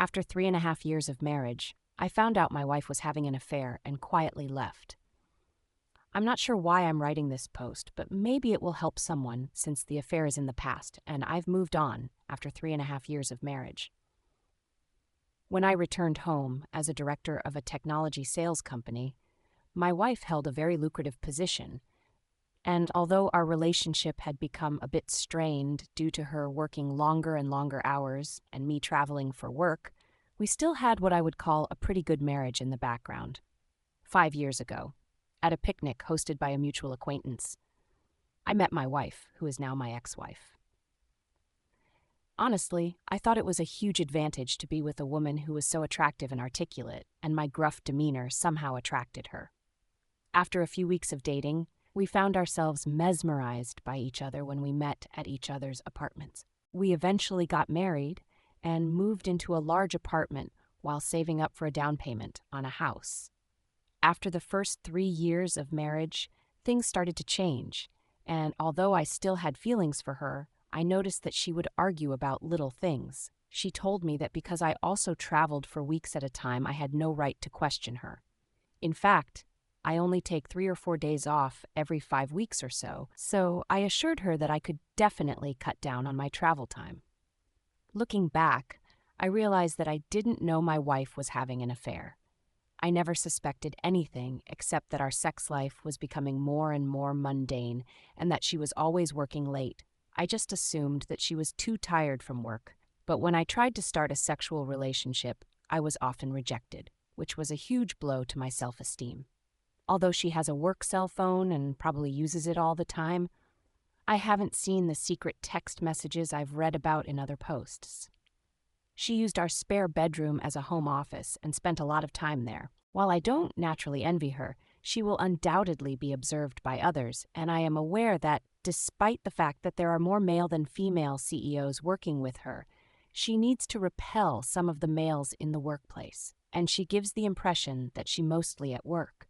After 3.5 years of marriage, I found out my wife was having an affair and quietly left. I'm not sure why I'm writing this post, but maybe it will help someone since the affair is in the past and I've moved on after 3.5 years of marriage. When I returned home as a director of a technology sales company, my wife held a very lucrative position, and although our relationship had become a bit strained due to her working longer and longer hours and me traveling for work, we still had what I would call a pretty good marriage in the background. 5 years ago, at a picnic hosted by a mutual acquaintance, I met my wife, who is now my ex-wife. Honestly, I thought it was a huge advantage to be with a woman who was so attractive and articulate, and my gruff demeanor somehow attracted her. After a few weeks of dating, we found ourselves mesmerized by each other when we met at each other's apartments. We eventually got married and moved into a large apartment while saving up for a down payment on a house. After the first 3 years of marriage, things started to change, and although I still had feelings for her, I noticed that she would argue about little things. She told me that because I also traveled for weeks at a time, I had no right to question her. In fact, I only take 3 or 4 days off every 5 weeks or so I assured her that I could definitely cut down on my travel time. Looking back, I realized that I didn't know my wife was having an affair. I never suspected anything except that our sex life was becoming more and more mundane and that she was always working late. I just assumed that she was too tired from work, but when I tried to start a sexual relationship, I was often rejected, which was a huge blow to my self-esteem. Although she has a work cell phone and probably uses it all the time, I haven't seen the secret text messages I've read about in other posts. She used our spare bedroom as a home office and spent a lot of time there. While I don't naturally envy her, she will undoubtedly be observed by others, and I am aware that, despite the fact that there are more male than female CEOs working with her, she needs to repel some of the males in the workplace, and she gives the impression that she's mostly at work.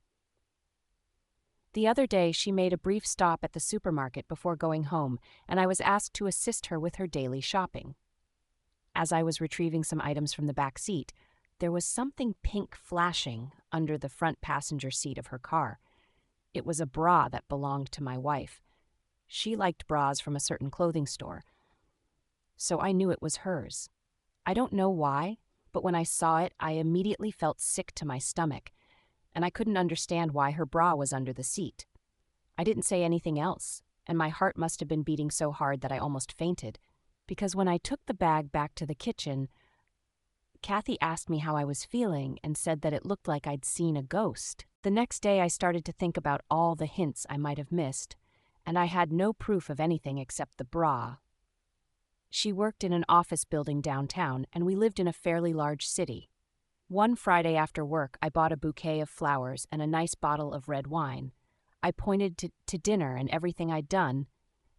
The other day, she made a brief stop at the supermarket before going home, and I was asked to assist her with her daily shopping. As I was retrieving some items from the back seat, there was something pink flashing under the front passenger seat of her car. It was a bra that belonged to my wife. She liked bras from a certain clothing store, so I knew it was hers. I don't know why, but when I saw it, I immediately felt sick to my stomach, and I couldn't understand why her bra was under the seat. I didn't say anything else, and my heart must have been beating so hard that I almost fainted, because when I took the bag back to the kitchen, Kathy asked me how I was feeling and said that it looked like I'd seen a ghost. The next day, I started to think about all the hints I might have missed, and I had no proof of anything except the bra. She worked in an office building downtown, and we lived in a fairly large city. One Friday after work, I bought a bouquet of flowers and a nice bottle of red wine. I pointed to dinner and everything I'd done,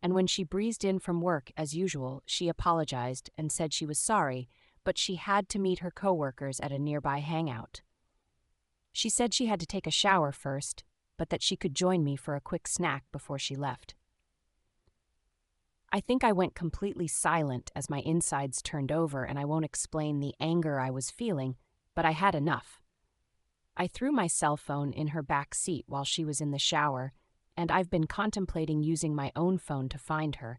and when she breezed in from work, as usual, she apologized and said she was sorry, but she had to meet her coworkers at a nearby hangout. She said she had to take a shower first, but that she could join me for a quick snack before she left. I think I went completely silent as my insides turned over, and I won't explain the anger I was feeling, but I had enough. I threw my cell phone in her back seat while she was in the shower, and I've been contemplating using my own phone to find her,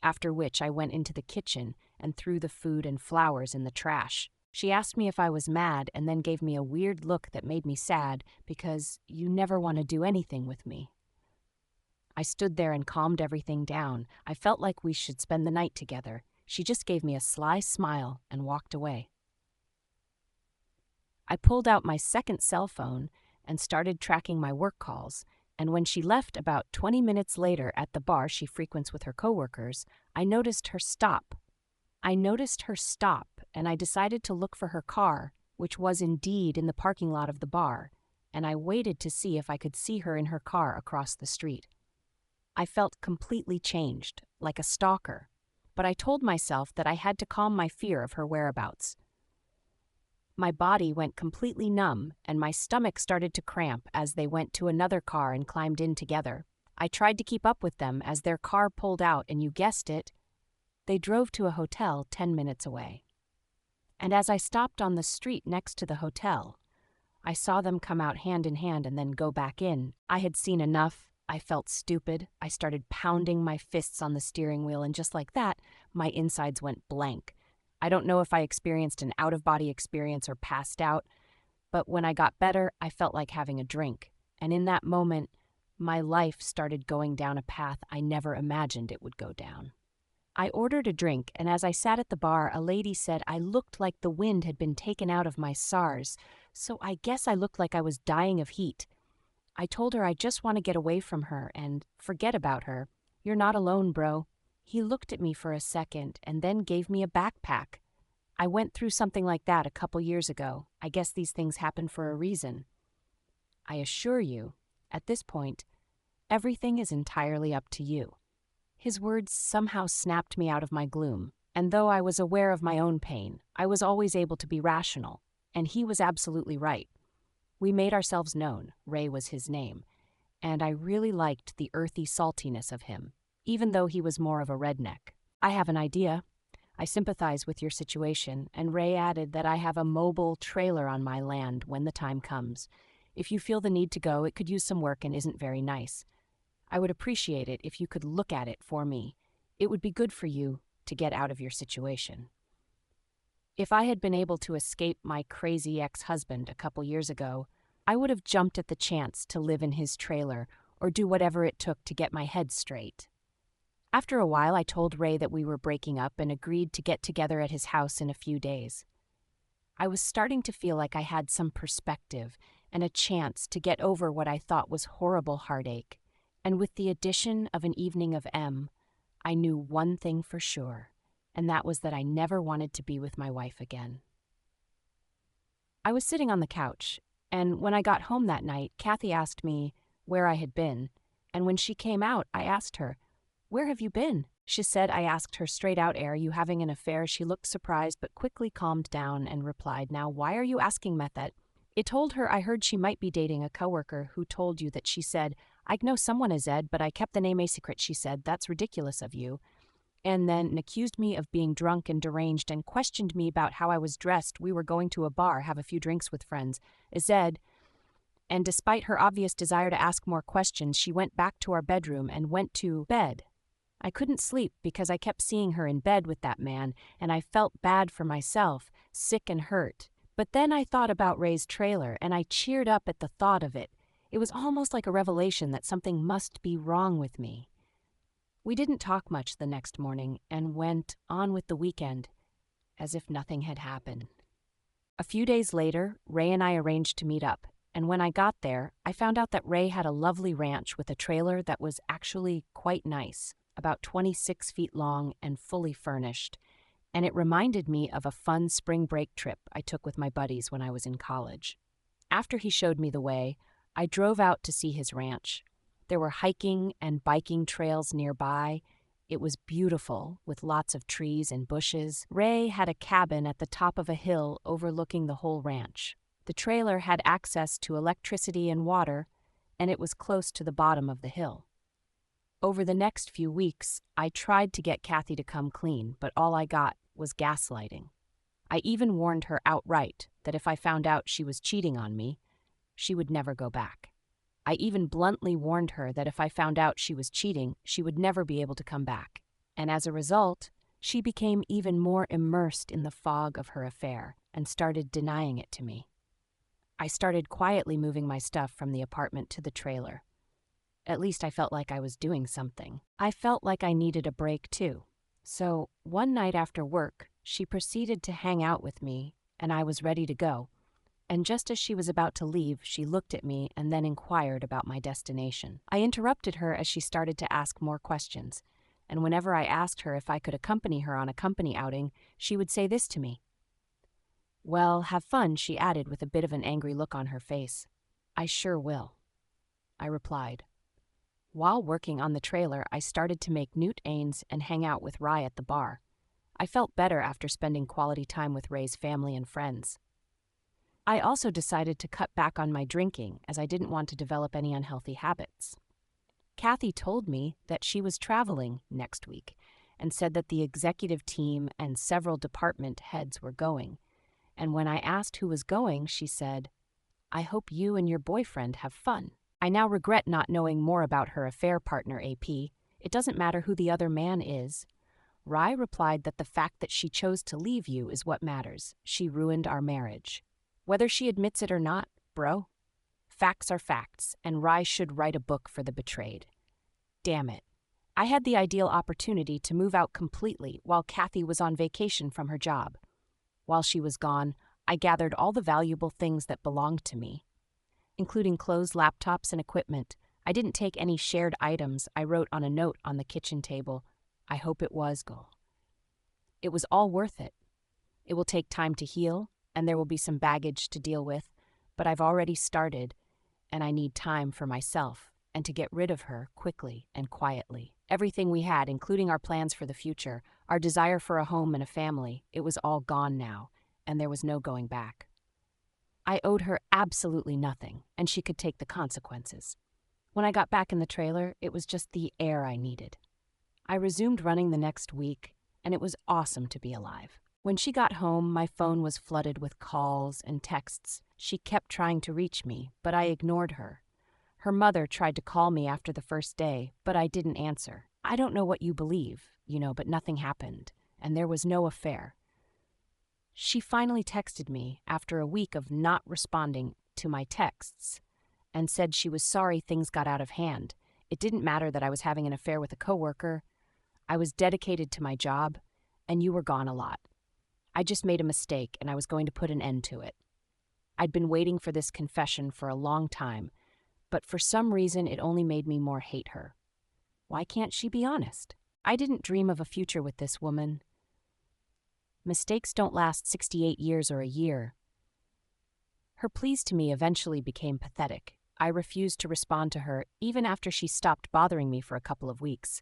after which I went into the kitchen and threw the food and flowers in the trash. She asked me if I was mad and then gave me a weird look that made me sad because you never want to do anything with me. I stood there and calmed everything down. I felt like we should spend the night together. She just gave me a sly smile and walked away. I pulled out my second cell phone and started tracking my work calls, and when she left about 20 minutes later at the bar she frequents with her coworkers, I noticed her stop, and I decided to look for her car, which was indeed in the parking lot of the bar, and I waited to see if I could see her in her car across the street. I felt completely changed, like a stalker, but I told myself that I had to calm my fear of her whereabouts. My body went completely numb, and my stomach started to cramp as they went to another car and climbed in together. I tried to keep up with them as their car pulled out, and you guessed it, they drove to a hotel 10 minutes away. And as I stopped on the street next to the hotel, I saw them come out hand in hand and then go back in. I had seen enough. I felt stupid. I started pounding my fists on the steering wheel, and just like that, my insides went blank. I don't know if I experienced an out-of-body experience or passed out, but when I got better, I felt like having a drink. And in that moment, my life started going down a path I never imagined it would go down. I ordered a drink, and as I sat at the bar, a lady said I looked like the wind had been taken out of my SARS, so I guess I looked like I was dying of heat. I told her I just want to get away from her and forget about her. You're not alone, bro. He looked at me for a second and then gave me a backpack. I went through something like that a couple years ago. I guess these things happen for a reason. I assure you, at this point, everything is entirely up to you. His words somehow snapped me out of my gloom, and though I was aware of my own pain, I was always able to be rational, and he was absolutely right. We made ourselves known. Ray was his name, and I really liked the earthy saltiness of him, even though he was more of a redneck. I have an idea. I sympathize with your situation, and Ray added that I have a mobile trailer on my land when the time comes. If you feel the need to go, it could use some work and isn't very nice. I would appreciate it if you could look at it for me. It would be good for you to get out of your situation. If I had been able to escape my crazy ex-husband a couple years ago, I would have jumped at the chance to live in his trailer or do whatever it took to get my head straight. After a while, I told Ray that we were breaking up and agreed to get together at his house in a few days. I was starting to feel like I had some perspective and a chance to get over what I thought was horrible heartache. And with the addition of an evening of M, I knew one thing for sure, and that was that I never wanted to be with my wife again. I was sitting on the couch, and when I got home that night, Kathy asked me where I had been, and when she came out, I asked her, "Where have you been?" She said I asked her straight out, "Are you having an affair?" She looked surprised but quickly calmed down and replied, "Now, why are you asking me that?" It told her I heard she might be dating a coworker who told you that. She said, "I know someone is Ed, but I kept the name a secret." She said, "That's ridiculous of you." And then accused me of being drunk and deranged and questioned me about how I was dressed. We were going to a bar, have a few drinks with friends. Zed. And despite her obvious desire to ask more questions, she went back to our bedroom and went to bed. I couldn't sleep because I kept seeing her in bed with that man, and I felt bad for myself, sick and hurt. But then I thought about Ray's trailer, and I cheered up at the thought of it. It was almost like a revelation that something must be wrong with me. We didn't talk much the next morning and went on with the weekend, as if nothing had happened. A few days later, Ray and I arranged to meet up, and when I got there, I found out that Ray had a lovely ranch with a trailer that was actually quite nice, about 26 feet long and fully furnished, and it reminded me of a fun spring break trip I took with my buddies when I was in college. After he showed me the way, I drove out to see his ranch. There were hiking and biking trails nearby. It was beautiful, with lots of trees and bushes. Ray had a cabin at the top of a hill overlooking the whole ranch. The trailer had access to electricity and water, and it was close to the bottom of the hill. Over the next few weeks, I tried to get Kathy to come clean, but all I got was gaslighting. I even warned her outright that if I found out she was cheating on me, she would never go back. I even bluntly warned her that if I found out she was cheating, she would never be able to come back. And as a result, she became even more immersed in the fog of her affair and started denying it to me. I started quietly moving my stuff from the apartment to the trailer. At least I felt like I was doing something. I felt like I needed a break too. So one night after work, she proceeded to hang out with me, and I was ready to go. And just as she was about to leave, she looked at me and then inquired about my destination. I interrupted her as she started to ask more questions, and whenever I asked her if I could accompany her on a company outing, she would say this to me. "Well, have fun," she added with a bit of an angry look on her face. "I sure will," I replied. While working on the trailer, I started to make Newt Ains and hang out with Rye at the bar. I felt better after spending quality time with Ray's family and friends. I also decided to cut back on my drinking as I didn't want to develop any unhealthy habits. Kathy told me that she was traveling next week and said that the executive team and several department heads were going. And when I asked who was going, she said, "I hope you and your boyfriend have fun." I now regret not knowing more about her affair partner, AP. It doesn't matter who the other man is. Rai replied that the fact that she chose to leave you is what matters. She ruined our marriage. Whether she admits it or not, bro, facts are facts, and Rai should write a book for the betrayed. Damn it. I had the ideal opportunity to move out completely while Kathy was on vacation from her job. While she was gone, I gathered all the valuable things that belonged to me, including clothes, laptops, and equipment. I didn't take any shared items. I wrote on a note on the kitchen table, "I hope it was goal." It was all worth it. It will take time to heal, and there will be some baggage to deal with, but I've already started, and I need time for myself and to get rid of her quickly and quietly. Everything we had, including our plans for the future, our desire for a home and a family, it was all gone now, and there was no going back. I owed her absolutely nothing, and she could take the consequences. When I got back in the trailer, it was just the air I needed. I resumed running the next week, and it was awesome to be alive. When she got home, my phone was flooded with calls and texts. She kept trying to reach me, but I ignored her. Her mother tried to call me after the first day, but I didn't answer. I don't know what you believe, but nothing happened, and there was no affair. She finally texted me after a week of not responding to my texts and said she was sorry things got out of hand. It didn't matter that I was having an affair with a coworker. I was dedicated to my job, and you were gone a lot. I just made a mistake, and I was going to put an end to it. I'd been waiting for this confession for a long time, but for some reason it only made me more hate her. Why can't she be honest? I didn't dream of a future with this woman. Mistakes don't last 68 years or a year. Her pleas to me eventually became pathetic. I refused to respond to her, even after she stopped bothering me for a couple of weeks.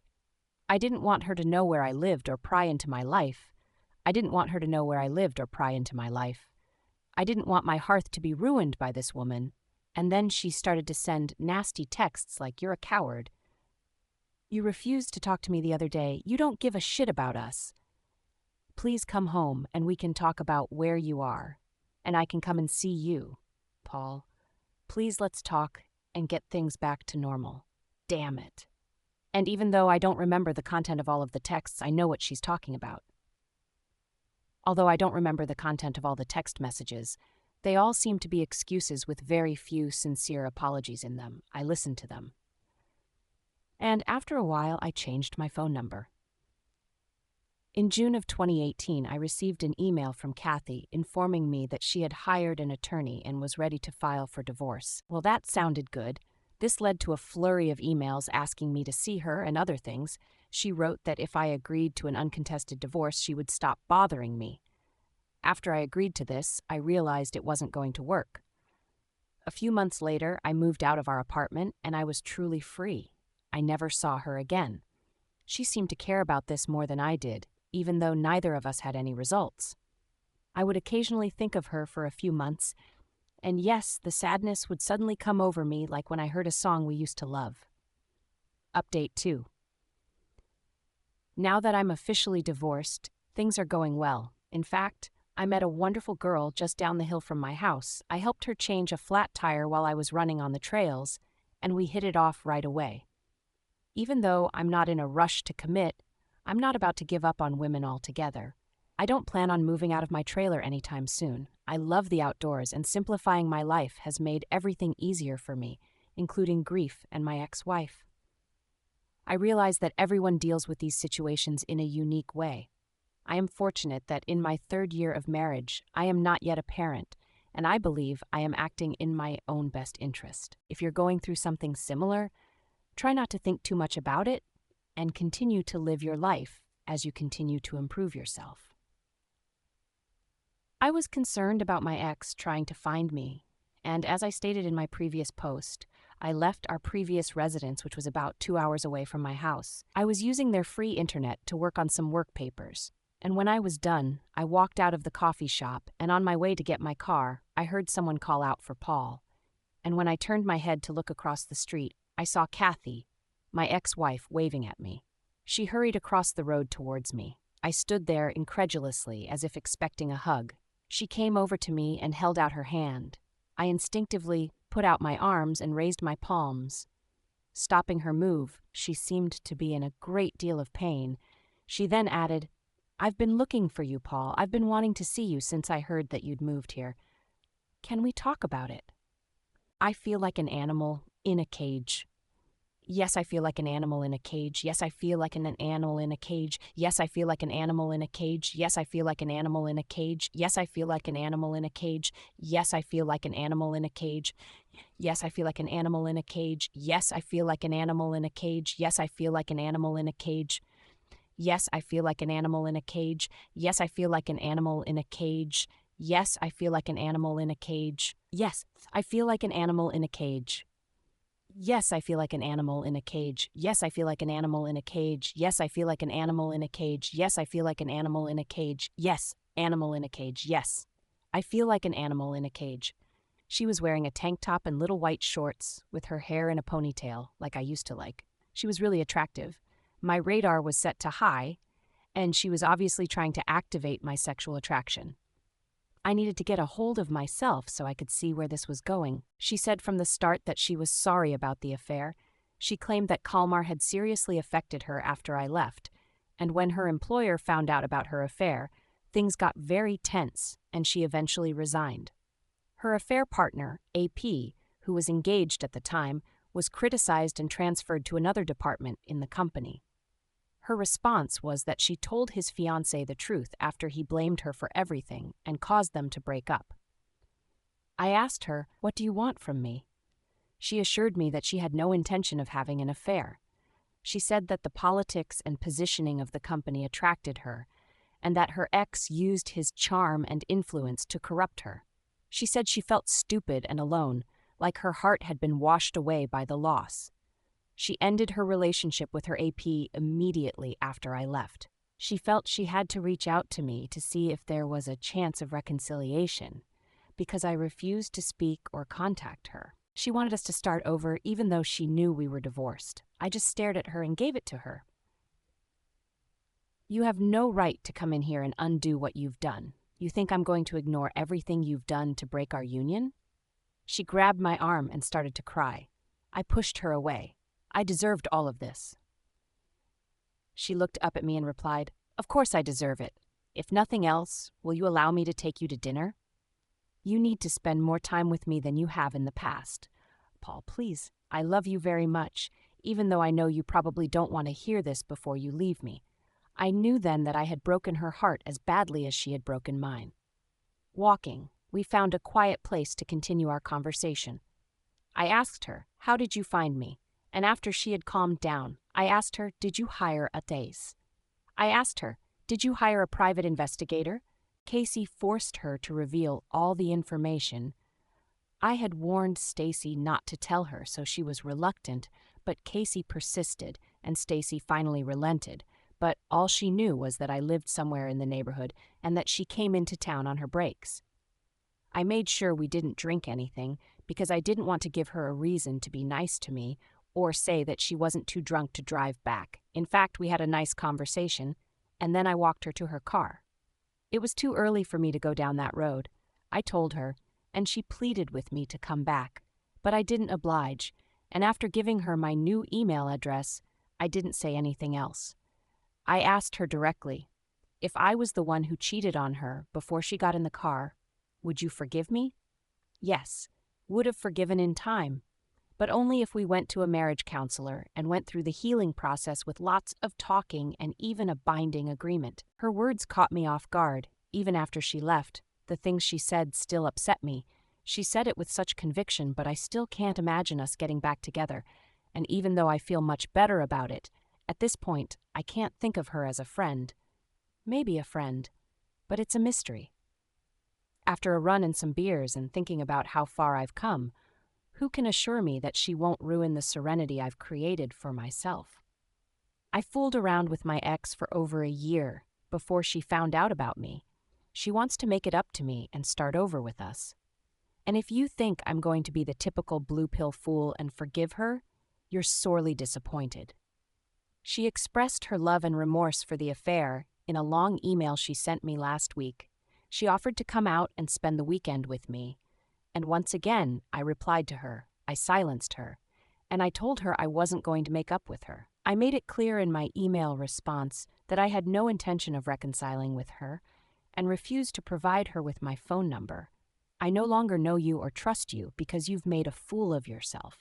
I didn't want her to know where I lived or pry into my life. I didn't want my hearth to be ruined by this woman. And then she started to send nasty texts like, "You're a coward. You refused to talk to me the other day. You don't give a shit about us. Please come home and we can talk about where you are. And I can come and see you. Paul, please let's talk and get things back to normal." Damn it. And even though I don't remember the content of all of the texts, I know what she's talking about. Although I don't remember the content of all the text messages, they all seem to be excuses with very few sincere apologies in them. I listened to them. And after a while, I changed my phone number. In June of 2018, I received an email from Kathy informing me that she had hired an attorney and was ready to file for divorce. Well, that sounded good. This led to a flurry of emails asking me to see her and other things. She wrote that if I agreed to an uncontested divorce, she would stop bothering me. After I agreed to this, I realized it wasn't going to work. A few months later, I moved out of our apartment and I was truly free. I never saw her again. She seemed to care about this more than I did, even though neither of us had any results. I would occasionally think of her for a few months, and yes, the sadness would suddenly come over me like when I heard a song we used to love. Update 2. Now that I'm officially divorced, things are going well. In fact, I met a wonderful girl just down the hill from my house. I helped her change a flat tire while I was running on the trails, and we hit it off right away. Even though I'm not in a rush to commit, I'm not about to give up on women altogether. I don't plan on moving out of my trailer anytime soon. I love the outdoors, and simplifying my life has made everything easier for me, including grief and my ex-wife. I realize that everyone deals with these situations in a unique way. I am fortunate that in my 3rd year of marriage, I am not yet a parent, and I believe I am acting in my own best interest. If you're going through something similar, try not to think too much about it and continue to live your life as you continue to improve yourself. I was concerned about my ex trying to find me, and as I stated in my previous post, I left our previous residence, which was about 2 hours away from my house. I was using their free internet to work on some work papers, and when I was done, I walked out of the coffee shop, and on my way to get my car, I heard someone call out for Paul. And when I turned my head to look across the street, I saw Kathy, my ex-wife, waving at me. She hurried across the road towards me. I stood there incredulously, as if expecting a hug, She came over to me and held out her hand. I instinctively put out my arms and raised my palms. Stopping her move, she seemed to be in a great deal of pain. She then added, "I've been looking for you, Paul. I've been wanting to see you since I heard that you'd moved here. Can we talk about it?" I feel like an animal in a cage. Yes, I feel like an animal in a cage. Yes, I feel like an animal in a cage. Yes, I feel like an animal in a cage. Yes, I feel like an animal in a cage. Yes, I feel like an animal in a cage. Yes, I feel like an animal in a cage. Yes, I feel like an animal in a cage. Yes, I feel like an animal in a cage. Yes, I feel like an animal in a cage. Yes, I feel like an animal in a cage. Yes, I feel like an animal in a cage. Yes, I feel like an animal in a cage. Yes, I feel like an animal in a cage. Yes, I feel like an animal in a cage. Yes, I feel like an animal in a cage. Yes, I feel like an animal in a cage. Yes, I feel like an animal in a cage. Yes, animal in a cage. Yes, I feel like an animal in a cage. She was wearing a tank top and little white shorts, with her hair in a ponytail, like I used to like. She was really attractive. My radar was set to high, and she was obviously trying to activate my sexual attraction. I needed to get a hold of myself so I could see where this was going. She said from the start that she was sorry about the affair. She claimed that Kalmar had seriously affected her after I left, and when her employer found out about her affair, things got very tense and she eventually resigned. Her affair partner, AP, who was engaged at the time, was criticized and transferred to another department in the company. Her response was that she told his fiancé the truth after he blamed her for everything and caused them to break up. I asked her, "What do you want from me?" She assured me that she had no intention of having an affair. She said that the politics and positioning of the company attracted her, and that her ex used his charm and influence to corrupt her. She said she felt stupid and alone, like her heart had been washed away by the loss. She ended her relationship with her AP immediately after I left. She felt she had to reach out to me to see if there was a chance of reconciliation, because I refused to speak or contact her. She wanted us to start over even though she knew we were divorced. I just stared at her and gave it to her. "You have no right to come in here and undo what you've done. You think I'm going to ignore everything you've done to break our union?" She grabbed my arm and started to cry. I pushed her away. I deserved all of this. She looked up at me and replied, "Of course I deserve it. If nothing else, will you allow me to take you to dinner? You need to spend more time with me than you have in the past. Paul, please, I love you very much, even though I know you probably don't want to hear this before you leave me." I knew then that I had broken her heart as badly as she had broken mine. Walking, we found a quiet place to continue our conversation. I asked her, "How did you find me?" And after she had calmed down, I asked her, "Did you hire a Dace?" I asked her, "Did you hire a private investigator?" Casey forced her to reveal all the information. I had warned Stacy not to tell her, so she was reluctant, but Casey persisted, and Stacy finally relented. But all she knew was that I lived somewhere in the neighborhood and that she came into town on her breaks. I made sure we didn't drink anything because I didn't want to give her a reason to be nice to me or say that she wasn't too drunk to drive back. In fact, we had a nice conversation, and then I walked her to her car. It was too early for me to go down that road. I told her, and she pleaded with me to come back, but I didn't oblige, and after giving her my new email address, I didn't say anything else. I asked her directly, "If I was the one who cheated on her before she got in the car, would you forgive me?" Yes, would have forgiven in time, but only if we went to a marriage counselor and went through the healing process with lots of talking and even a binding agreement. Her words caught me off guard. Even after she left, the things she said still upset me. She said it with such conviction, but I still can't imagine us getting back together, and even though I feel much better about it, at this point, I can't think of her as a friend. Maybe a friend, but it's a mystery. After a run and some beers and thinking about how far I've come, who can assure me that she won't ruin the serenity I've created for myself? I fooled around with my ex for over a year before she found out about me. She wants to make it up to me and start over with us. And if you think I'm going to be the typical blue pill fool and forgive her, you're sorely disappointed. She expressed her love and remorse for the affair in a long email she sent me last week. She offered to come out and spend the weekend with me. And once again, I replied to her. I silenced her. And I told her I wasn't going to make up with her. I made it clear in my email response that I had no intention of reconciling with her and refused to provide her with my phone number. I no longer know you or trust you because you've made a fool of yourself.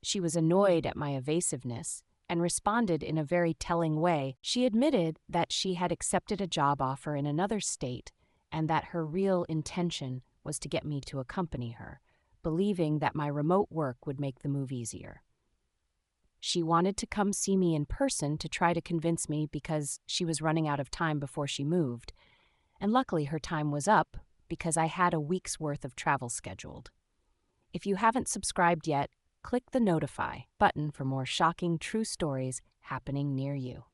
She was annoyed at my evasiveness and responded in a very telling way. She admitted that she had accepted a job offer in another state and that her real intention was to get me to accompany her, believing that my remote work would make the move easier. She wanted to come see me in person to try to convince me because she was running out of time before she moved, and luckily her time was up because I had a week's worth of travel scheduled. If you haven't subscribed yet, click the notify button for more shocking true stories happening near you.